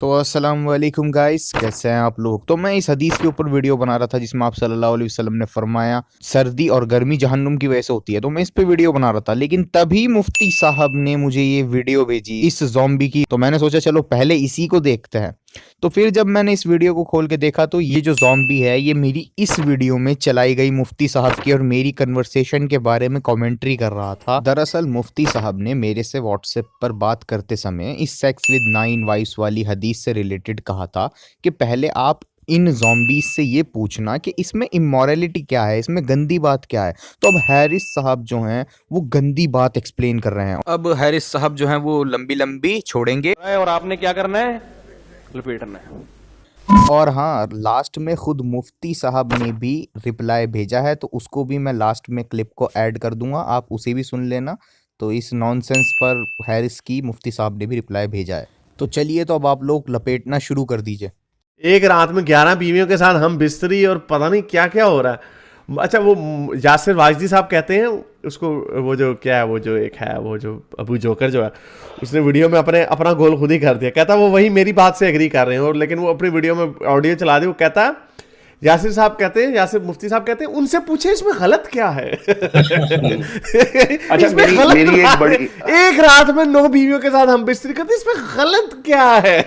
तो अस्सलाम वालेकुम गाइस, कैसे हैं आप लोग। तो मैं इस हदीस के ऊपर वीडियो बना रहा था जिसमें आप सल्लल्लाहु अलैहि वसल्लम ने फरमाया सर्दी और गर्मी जहन्नुम की वजह से होती है। तो मैं इस पे वीडियो बना रहा था, लेकिन तभी मुफ्ती साहब ने मुझे ये वीडियो भेजी इस ज़ॉम्बी की। तो मैंने सोचा चलो पहले इसी को देखते हैं। तो फिर जब मैंने इस वीडियो को खोल के देखा तो ये जो ज़ॉम्बी है ये मेरी इस वीडियो में चलाई गई मुफ्ती साहब की और मेरी कन्वर्सेशन के बारे में कमेंट्री कर रहा था। दरअसल मुफ्ती साहब ने मेरे से व्हाट्सएप पर बात करते समय इस सेक्स विद 9 वाइफ्स वाली हदीस से रिलेटेड कहा था कि पहले आप इन ज़ॉम्बीज़ से ये पूछना कि इसमें इमोरलिटी क्या है, इसमें गंदी बात क्या है। तो अब हैरिस साहब जो हैं वो गंदी बात एक्सप्लेन कर रहे हैं। अब हैरिस साहब जो हैं वो लंबी लंबी छोड़ेंगे और आपने क्या करना है, लपेटना है। और हाँ, लास्ट में खुद मुफ्ती साहब ने भी रिप्लाई भेजा है, तो उसको भी मैं लास्ट में क्लिप को ऐड कर दूंगा, आप उसे भी सुन लेना। तो इस नॉनसेंस पर हैरिस की मुफ्ती साहब ने भी रिप्लाई भेजा है। तो चलिए, तो अब आप लोग लपेटना शुरू कर दीजिए। एक रात में 11 बीवियों के साथ हम बिस्तरी और पता नहीं क्या क्या हो रहा है। अच्छा, वो यासिर वाजदी साहब कहते हैं उसको, वो जो क्या है, वो जो एक है, वो जो अबू जोकर जो है, उसने वीडियो में अपना गोल खुद ही कर दिया। कहता वो वही मेरी बात से एग्री कर रहे हैं, और लेकिन वो अपनी वीडियो में ऑडियो चला दी। वो कहता यासिर साहब कहते हैं, यासिर मुफ्ती साहब कहते हैं, उनसे पूछे इसमें गलत क्या है। अच्छा, इसमें मेरी गलत मेरी एक बड़ी एक रात में 9 बीवियों के साथ हम बिस्तरी करते, इसमें गलत क्या है।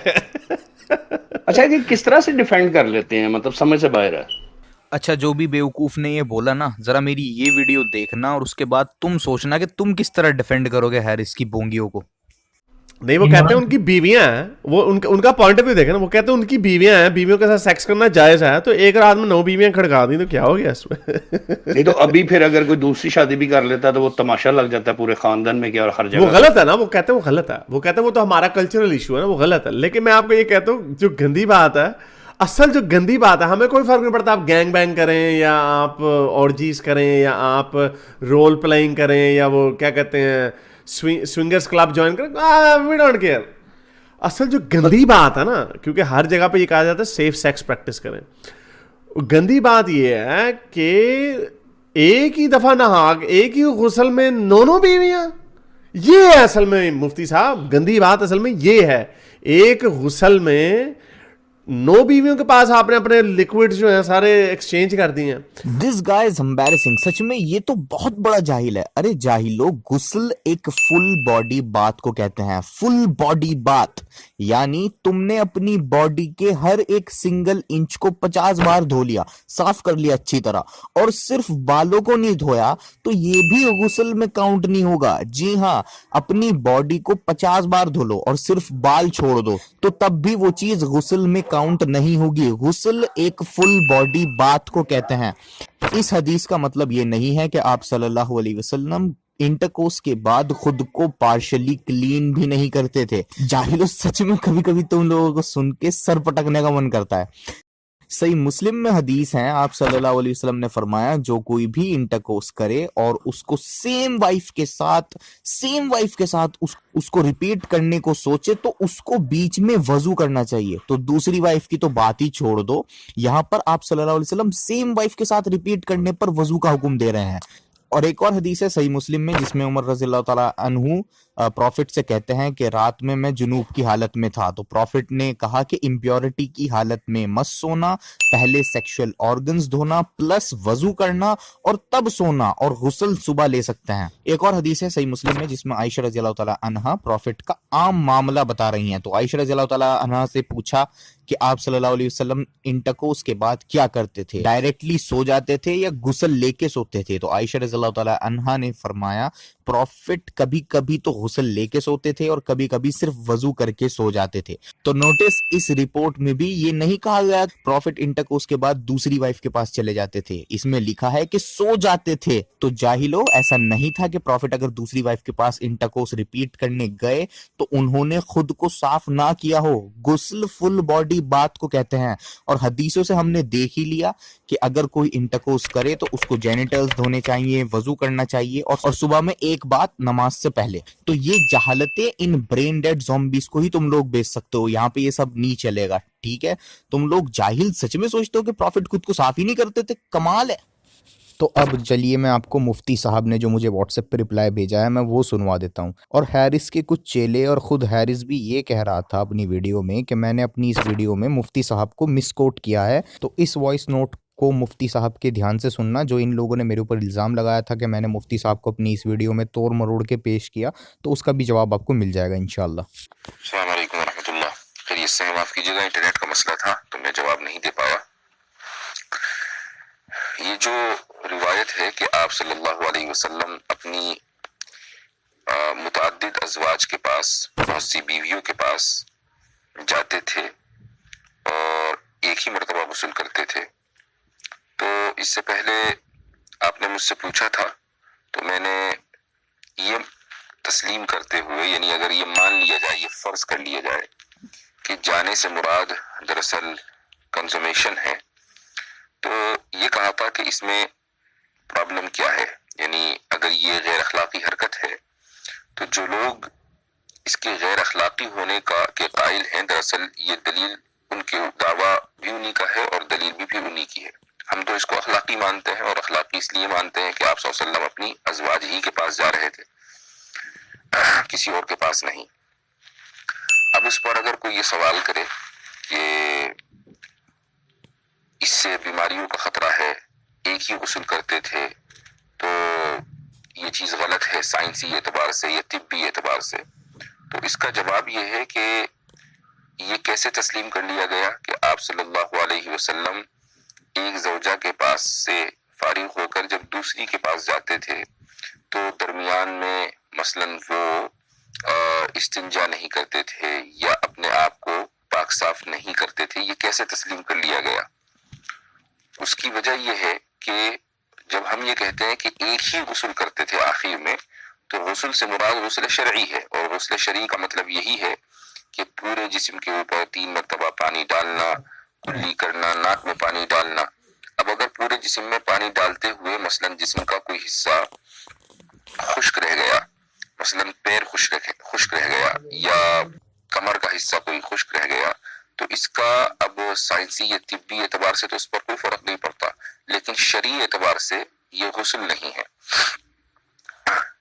अच्छा, कि किस तरह से डिफेंड कर लेते हैं, मतलब समझ से बाहर है। अच्छा, जो भी बेवकूफ़ ने ये बोला ना, ज़रा मेरी ये वीडियो देखना और उसके बाद तुम सोचना कि तुम किस तरह डिफेंड करोगे हैरिस की बोंगियों को। नहीं, वो कहते हैं उनकी बीवियां हैं, वो उनका पॉइंट ऑफ व्यू देखे ना। वो कहते हैं उनकी बीवियां हैं, बीवियों के साथ सेक्स करना जायज है, तो एक रात में 9 बीवियां खड़का दी तो क्या हो गया इसमें। नहीं तो अभी फिर अगर कोई दूसरी शादी भी कर लेता है तो वो तमाशा लग जाता है पूरे खानदान में, क्या और हर जगह। वो गलत है ना, वो कहते हैं वो गलत है। वो कहते हैं वो तो हमारा कल्चरल इशू है ना, वो गलत है। लेकिन मैं आपको ये कहता हूँ, जो गंदी बात है, असल जो गंदी बात है, हमें कोई फर्क नहीं पड़ता आप गैंग बैंग करें या आप ऑर्जीज करें या आप रोल प्लेइंग करें या वो क्या कहते हैं स्विंगर्स क्लब ज्वाइन करें, वी डोंट केयर। असल जो गंदी बात है ना, क्योंकि हर जगह पे ये कहा जाता है सेफ सेक्स प्रैक्टिस करें, गंदी बात ये है कि एक ही दफा नहाक एक ही गुस्ल में 9 बीवियां, ये है असल में मुफ्ती साहब गंदी बात। असल में ये है, एक गुस्ल में 9 बीवियों के पास आपने अपने लिक्विड जो है सारे एक्सचेंज कर दिए हैं। This guy is embarrassing. सच में ये तो बहुत बड़ा जाहिल है। अरे जाहिलो, गुस्ल एक फुल बॉडी बात को कहते हैं। फुल बॉडी बात यानी तुमने अपनी बॉडी के हर एक सिंगल इंच को 50 बार धो लिया, साफ कर लिया अच्छी तरह, और सिर्फ बालों को नहीं धोया तो ये भी गुस्ल में काउंट नहीं होगा। जी हाँ, अपनी बॉडी को 50 बार धो लो और सिर्फ बाल छोड़ दो तो तब भी वो चीज गुस्ल में काउंट नहीं होगी। गुस्ल एक फुल बॉडी बात को कहते हैं। इस हदीस का मतलब ये नहीं है कि आप सल्लल्लाहु अलैहि वसल्लम इंटरकोर्स के बाद खुद को पार्शली क्लीन भी नहीं करते थे। जाहिलो, सच में कभी कभी तुम लोगों को सुन के सर पटकने का मन करता है। सही मुस्लिम में हदीस है, आप सल्लल्लाहु अलैहि वसल्लम ने फरमाया जो कोई भी इंटरकोर्स करे और उसको सेम वाइफ के साथ उसको रिपीट करने को सोचे तो उसको बीच में वजू करना चाहिए। तो दूसरी वाइफ की तो बात ही छोड़ दो, यहां पर आप सल्लल्लाहु अलैहि वसल्लम सेम वाइफ के साथ रिपीट करने पर वजू का हुक्म दे रहे हैं। और एक और हदीस है सही मुस्लिम में जिसमें उमर रज़ियल्लाहु ताला अन्हु प्रॉफिट से कहते हैं कि रात में मैं जुनूब की हालत में था, तो प्रॉफिट ने कहा कि इम्प्योरिटी की हालत में मत सोना, पहले सेक्सुअल ऑर्गन्स धोना प्लस वजू करना और तब सोना, और गुस्ल सुबह ले सकते हैं। एक और हदीस है सही मुस्लिम में जिसमें आयशा रज़ियल्लाहु ताला अन्हा प्रॉफिट का आम मामला बता रही हैं। तो आयशा रज़ियल्लाहु ताला अन्हा से पूछा कि आप सल्लल्लाहु अलैहि वसल्लम इंटरकोर्स के बाद क्या करते थे, डायरेक्टली सो जाते थे या गुस्ल लेके सोते थे। तो आयशा रज़ियल्लाहु ताला अन्हा ने फरमाया प्रॉफिट कभी कभी तो गुस्ल लेके सोते थे और कभी कभी सिर्फ वजू करके सो जाते थे। तो नोटिस, इस रिपोर्ट में भी ये नहीं कहा गया प्रॉफिट इंटरकोर्स के बाद दूसरी वाइफ के पास चले जाते थे, इसमें लिखा है कि सो जाते थे। तो जाहिलो, ऐसा नहीं था कि प्रॉफिट अगर दूसरी वाइफ के पास इंटरकोर्स रिपीट करने गए तो उन्होंने खुद को साफ ना किया हो। गुस्ल फुल बॉडी बात को कहते हैं, और हदीसों से हमने देख ही लिया कि अगर कोई इंटरकोर्स करे तो उसको जेनिटल्स धोने चाहिए, वजू करना चाहिए, और सुबह में एक बात नमाज से पहले। तो ये जहालतें इन ब्रेन डेड ज़ॉम्बीज़ को ही तुम लोग बेच सकते हो, यहाँ पे ये सब नहीं चलेगा, ठीक है। तुम लोग जाहिल सच में सोचते हो कि प्रॉफिट खुद को साफ ही नहीं करते थे, कमाल है। تو اب چلیے میں آپ کو مفتی صاحب نے جو مجھے واٹس ایپ پہ رپلائی بھیجا ہے میں وہ سنوا دیتا ہوں. اور ہیرس کے کچھ چیلے اور خود ہیرس بھی یہ کہہ رہا تھا اپنی ویڈیو میں کہ میں نے اپنی اس ویڈیو میں مفتی صاحب کو مس کوٹ کیا ہے. تو اس وائس نوٹ کو مفتی صاحب کے دھیان سے سننا. جو ان لوگوں نے میرے اوپر الزام لگایا تھا کہ میں نے مفتی صاحب کو اپنی اس ویڈیو میں توڑ مروڑ کے پیش کیا, تو اس کا بھی جواب آپ کو مل جائے گا انشاءاللہ. السلام علیکم ورحمۃ اللہ. خیریت سے ہیں؟ معاف کیجیے گا انٹرنیٹ کا مسئلہ تھا تو میں جواب نہیں دے پایا. یہ جو روایت ہے کہ آپ صلی اللہ علیہ وسلم اپنی متعدد ازواج کے پاس, بہت سی بیویوں کے پاس جاتے تھے اور ایک ہی مرتبہ غسل کرتے تھے, تو اس سے پہلے آپ نے مجھ سے پوچھا تھا تو میں نے یہ تسلیم کرتے ہوئے, یعنی اگر یہ مان لیا جائے, یہ فرض کر لیا جائے کہ جانے سے مراد دراصل کنزومیشن ہے, تو یہ کہا تھا کہ اس میں پرابلم کیا ہے. یعنی اگر یہ غیر اخلاقی حرکت ہے تو جو لوگ اس کے غیر اخلاقی ہونے کے قائل ہیں, دراصل یہ دلیل ان کے دعویٰ بھی انہی کا ہے اور دلیل بھی انہی کی ہے. ہم تو اس کو اخلاقی مانتے ہیں, اور اخلاقی اس لیے مانتے ہیں کہ آپ صلی اللہ علیہ وسلم اپنی ازواج ہی کے پاس جا رہے تھے, کسی اور کے پاس نہیں. اب اس پر اگر کوئی یہ سوال کرے کہ اس سے بیماریوں کا خطرہ ہے, ایک ہی غسل کرتے تھے, تو یہ چیز غلط ہے سائنسی اعتبار سے یا طبی اعتبار سے, تو اس کا جواب یہ ہے کہ یہ کیسے تسلیم کر لیا گیا کہ آپ صلی اللہ علیہ وسلم ایک زوجہ کے پاس سے فارغ ہو کر جب دوسری کے پاس جاتے تھے تو درمیان میں مثلاً وہ استنجا نہیں کرتے تھے یا اپنے آپ کو پاک صاف نہیں کرتے تھے. یہ کیسے تسلیم کر لیا گیا؟ اس کی وجہ یہ ہے کہ جب ہم یہ کہتے ہیں کہ ایک ہی غسل کرتے تھے آخر میں, تو غسل سے مراد غسل شرعی ہے, اور غسل شرعی کا مطلب یہی ہے کہ پورے جسم کے اوپر 3 مرتبہ پانی ڈالنا, کلی کرنا, ناک میں پانی ڈالنا. اب اگر پورے جسم میں پانی ڈالتے ہوئے مثلاً جسم کا کوئی حصہ خشک رہ گیا, مثلاً پیر خشک رہ گیا یا کمر کا حصہ کوئی خشک رہ گیا, تو اس کا اب سائنسی یا طبی اعتبار سے تو اس پر کوئی فرق نہیں پڑتا, لیکن شرعی اعتبار سے یہ غسل نہیں ہے.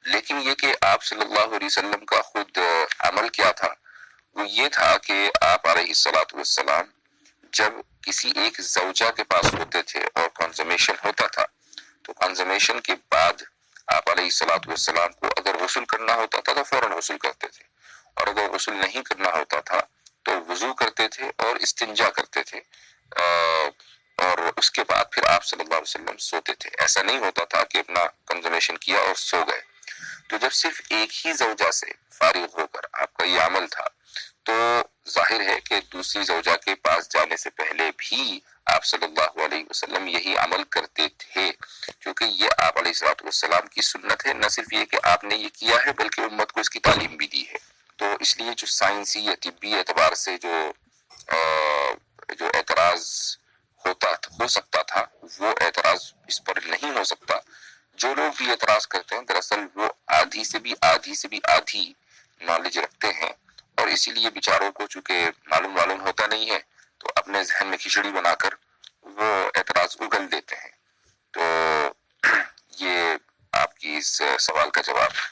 لیکن یہ کہ آپ صلی اللہ علیہ وسلم کا خود عمل کیا تھا, وہ یہ تھا کہ آپ علیہ الصلوۃ والسلام جب کسی ایک زوجہ کے پاس ہوتے تھے اور کنزمیشن ہوتا تھا, تو کنزمیشن کے بعد آپ علیہ الصلوۃ والسلام کو اگر غسل کرنا ہوتا تھا تو فوراً غسل کرتے تھے, اور اگر غسل نہیں کرنا ہوتا تھا تو وضو کرتے تھے اور استنجا کرتے تھے, اور اس کے بعد پھر آپ صلی اللہ علیہ وسلم سوتے تھے. ایسا نہیں ہوتا تھا کہ اپنا کنزمیشن کیا اور سو گئے. تو جب صرف ایک ہی زوجہ سے فارغ ہو کر آپ کا یہ عمل تھا, تو ظاہر ہے کہ دوسری زوجہ کے پاس جانے سے پہلے بھی آپ صلی اللہ علیہ وسلم یہی عمل کرتے تھے, کیونکہ یہ آپ علیہ الصلوۃ والسلام کی سنت ہے. نہ صرف یہ کہ آپ نے یہ کیا ہے بلکہ امت کو اس کی تعلیم بھی دی ہے. تو اس لیے جو سائنسی یا طبی اعتبار سے جو اعتراض ہو سکتا تھا, وہ اعتراض اس پر نہیں ہو سکتا. جو لوگ بھی اعتراض کرتے ہیں دراصل وہ آدھی سے بھی آدھی نالج رکھتے ہیں, اور اسی لیے بیچاروں کو چونکہ معلوم ہوتا نہیں ہے تو اپنے ذہن میں کھچڑی بنا کر وہ اعتراض اگل دیتے ہیں. تو یہ آپ کی اس سوال کا جواب ہے.